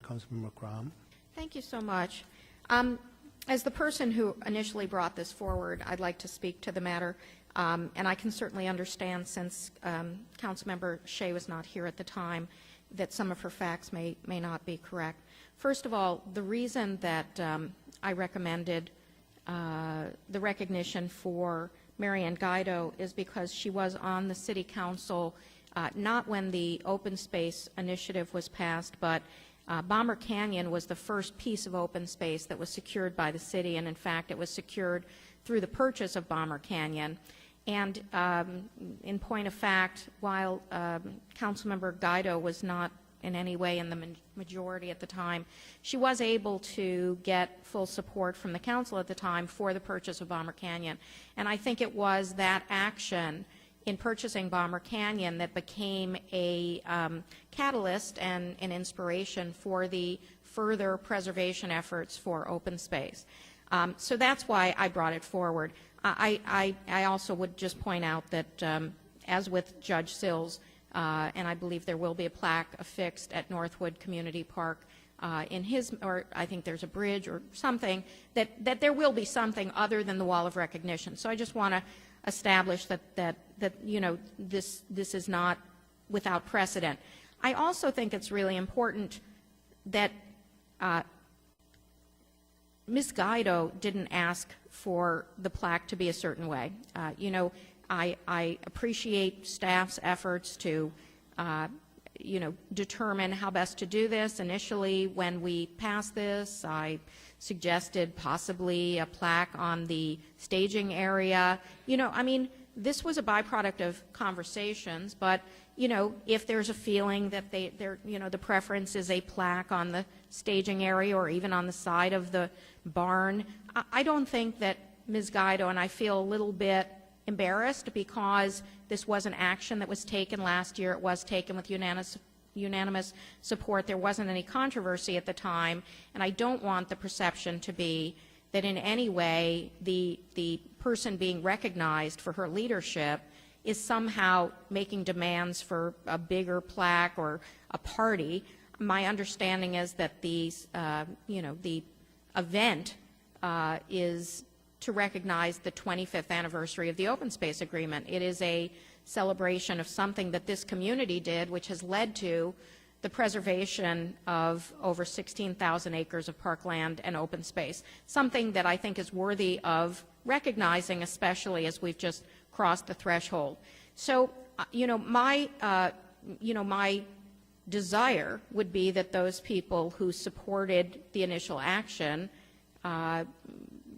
Councilmember Graham. Thank you so much. As the person who initially brought this forward, I'd like to speak to the matter, and I can certainly understand, since Councilmember Shea was not here at the time, that some of her facts may not be correct. First of all, the reason that I recommended the recognition for Mary Ann Gaido is because she was on the City Council, not when the open space initiative was passed, but Bomber Canyon was the first piece of open space that was secured by the city, and in fact it was secured through the purchase of Bomber Canyon. And in point of fact, while Councilmember Gaido was not in any way in the majority at the time, she was able to get full support from the council at the time for the purchase of Bomber Canyon. And I think it was that action in purchasing Bomber Canyon that became a catalyst and an inspiration for the further preservation efforts for open space. So that's why I brought it forward. I also would just point out that, as with Judge Sills, and I believe there will be a plaque affixed at Northwood Community Park in his, or I think there's a bridge or something, that there will be something other than the wall of recognition. So I just want to establish that you know, this is not without precedent. I also think it's really important that Ms. Gaido didn't ask for the plaque to be a certain way. You know, I appreciate staff's efforts to you know, determine how best to do this. Initially, when we passed this, I suggested possibly a plaque on the staging area. You know, I mean, this was a byproduct of conversations, but, you know, if there's a feeling that you know, the preference is a plaque on the staging area or even on the side of the barn, I don't think that Ms. Gaido, and I feel a little bit embarrassed because this was an action that was taken last year. It was taken with unanimous support. There wasn't any controversy at the time, and I don't want the perception to be that in any way the person being recognized for her leadership is somehow making demands for a bigger plaque or a party. My understanding is that these, you know, the event is to recognize the 25th anniversary of the Open Space Agreement. It is a celebration of something that this community did, which has led to the preservation of over 16,000 acres of parkland and open space, something that I think is worthy of recognizing, especially as we've just crossed the threshold. So, you know, my desire would be that those people who supported the initial action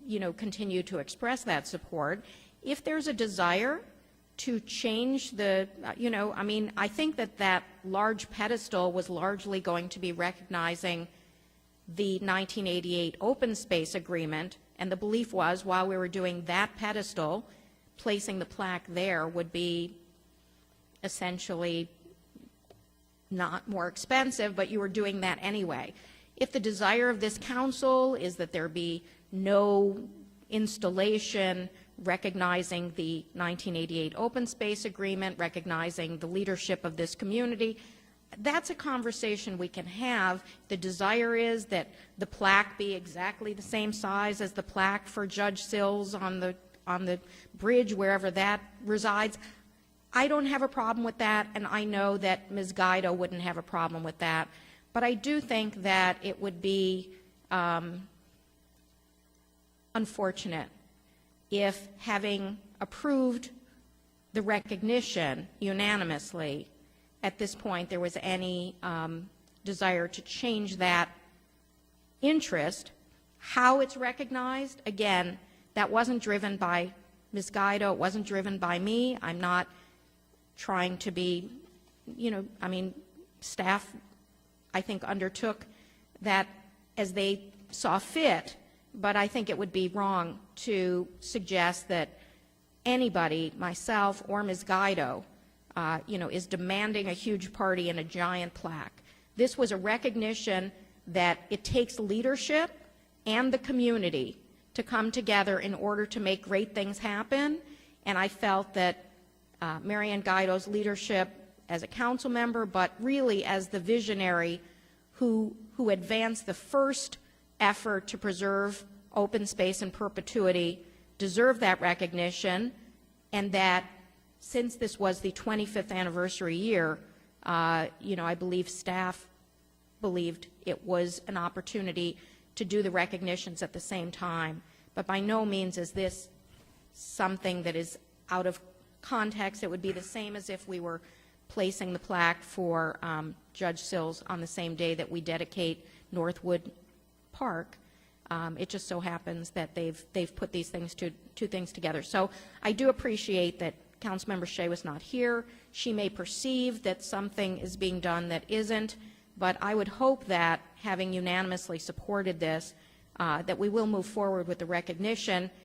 you know, continue to express that support. If there's a desire to change the, you know, I mean, I think that large pedestal was largely going to be recognizing the 1988 Open Space Agreement, and the belief was, while we were doing that pedestal, placing the plaque there would be essentially not more expensive, but you were doing that anyway. If the desire of this council is that there be no installation recognizing the 1988 Open Space Agreement, recognizing the leadership of this community, that's a conversation we can have. The desire is that the plaque be exactly the same size as the plaque for Judge Sills on the bridge, wherever that resides. I don't have a problem with that, and I know that Ms. Gaido wouldn't have a problem with that. But I do think that it would be unfortunate if, having approved the recognition unanimously, at this point there was any desire to change that interest. How it's recognized, again, that wasn't driven by Ms. Gaido, it wasn't driven by me. I'm not trying to be, you know, I mean, staff, I think, undertook that as they saw fit, but I think it would be wrong to suggest that anybody, myself or Ms. Gaido, you know, is demanding a huge party and a giant plaque. This was a recognition that it takes leadership and the community to come together in order to make great things happen, and I felt that Mary Ann Gaido's leadership as a council member, but really as the visionary who advanced the first effort to preserve open space in perpetuity deserve that recognition, and that since this was the 25th anniversary year, I believe staff believed it was an opportunity to do the recognitions at the same time. But by no means is this something that is out of context. It would be the same as if we were placing the plaque for Judge Sills on the same day that we dedicate Northwood Park. It just so happens that they've put these things two things together. So I do appreciate that Councilmember Shea was not here. She may perceive that something is being done that isn't, but I would hope that, having unanimously supported this, that we will move forward with the recognition